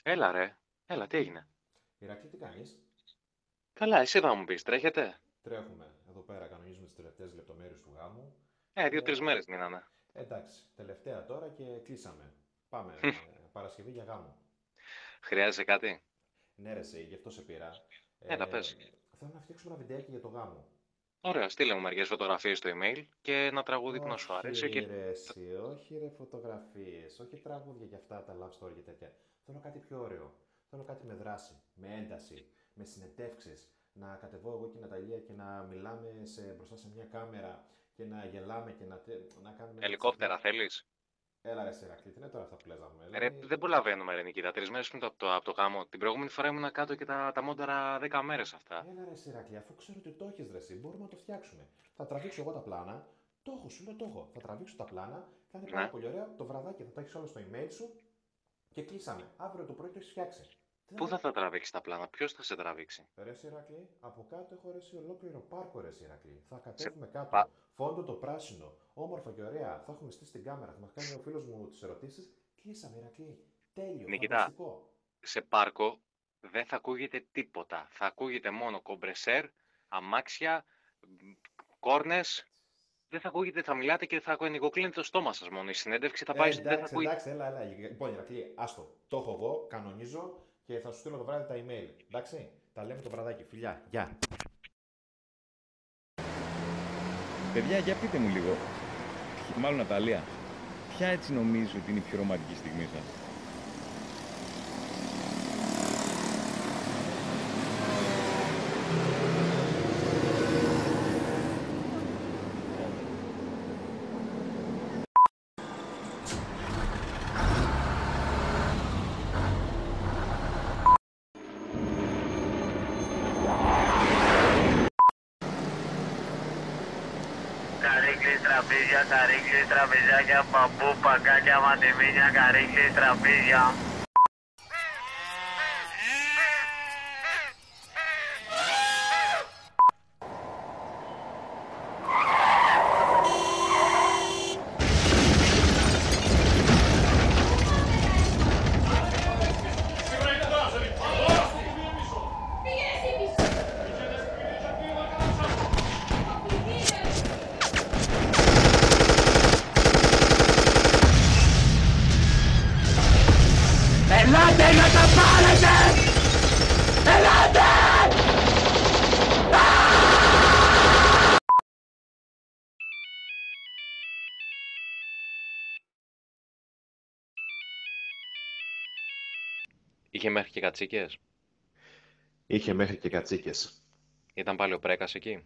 Έλα ρε. Έλα, τι έγινε? Ηρακλή, τι κάνεις? Καλά, εσύ θα μου πεις, τρέχετε. Τρέχουμε εδώ πέρα, κανονίζουμε τις τελευταίες λεπτομέρειες του γάμου. Και 2-3 μέρες μείνανε. εντάξει, τελευταία τώρα και κλείσαμε. Πάμε Παρασκευή για γάμο. Χρειάζεσαι κάτι? Ναι, ρε, εσύ, γι' αυτό σε πήρα. Έλα, Ε, πες. Θέλω να φτιάξουμε ένα βιντεάκι για το γάμο. Ωραία, στείλε μου μερικές φωτογραφίες στο email και ένα τραγούδι που να σου αρέσει Όχι, και... ρε, εσύ, όχι, ρε, φωτογραφίες, όχι τραγούδια για αυτά τα love story και τέτοια. Θέλω κάτι πιο ωραίο. Θέλω κάτι με δράση, με ένταση, με συνεντεύξεις. Να κατεβώ εγώ και η Ναταλία και να μιλάμε μπροστά σε μια κάμερα και να γελάμε και να κάνουμε έτσι Ελικόπτερα απλά. θέλεις? Έλα, ρε, Σερακλή, τι είναι τώρα αυτά που λες να πούμε. Ρε, Δηλαδή, δεν προλαβαίνουμε ρε Νικήτα, 3 μέρες πριν από το γάμο. Την προηγούμενη φορά ήμουν κάτω και τα μόνταρα 10 μέρες αυτά. έλα, ρε, Σερακλή, αφού ξέρω ότι το έχεις, ρε, εσύ, μπορούμε να το φτιάξουμε. Θα τραβήξω εγώ τα πλάνα. Το έχω, σου λέω το έχω. Θα τραβήξω τα πλάνα, θα είναι πάρα Ναι. πολύ ωραία. Το βραδάκι θα τα έχει όλο στο email σου και κλείσαμε. Αύριο το πρωί το έχει φτιάξει. Πού θα Δεν... τα τραβήξει τα πλάνα, ποιος θα σε τραβήξει? Ρε Σιρακλή, από κάτω έχω ρε ολόκληρο πάρκο ρε Σιρακλή. Θα Σε... κατέβουμε πα- κάτω. Φόντο το πράσινο. Όμορφα και ωραία. Θα έχουμε στήσει την κάμερα. Θα μα κάνει ο φίλο μου τι ερωτήσει. Κλείσαμε, Ηρακλή. Τέλειο, Νικητά, φανταστικό. σε πάρκο δεν θα ακούγεται τίποτα. Θα ακούγεται μόνο κομπρεσέρ, αμάξια, κόρνες. Δεν θα ακούγεται, θα μιλάτε και θα ανοιγοκλίνει το στόμα σας μόνο. Η συνέντευξη θα πάει, δεν θα Εντάξει, ακούγεται. εντάξει, έλα. Λοιπόν, Ηρακλή, άστο. Το έχω εγώ, κανονίζω και θα σου στείλω το βράδυ τα email. Εντάξει, τα λέμε το βραδάκι. Φιλιά, γεια. Παιδιά, για πείτε μου λίγο. Μάλλον Ναταλία. Ποια έτσι νομίζω ότι είναι η πιο ρομαντική στιγμή σας? Καρύκλες, τραπέζια, καρύκλες, τραπεζάκια, παππού, παγκάκια, μαντεμίνια, καρύκλες, τραπέζια. Ελάτε να τα πάρετε! Ελάτε! Είχε μέχρι και κατσίκες. Είχε μέχρι και κατσίκες. Ήταν πάλι ο Πρέκας εκεί.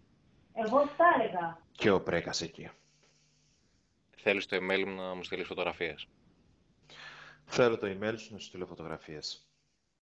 Εγώ τα έλεγα. Και ο Πρέκας εκεί. Θέλεις το email μου να μου στείλεις φωτογραφίες. Θέλω το email σου να σου στείλω φωτογραφίες.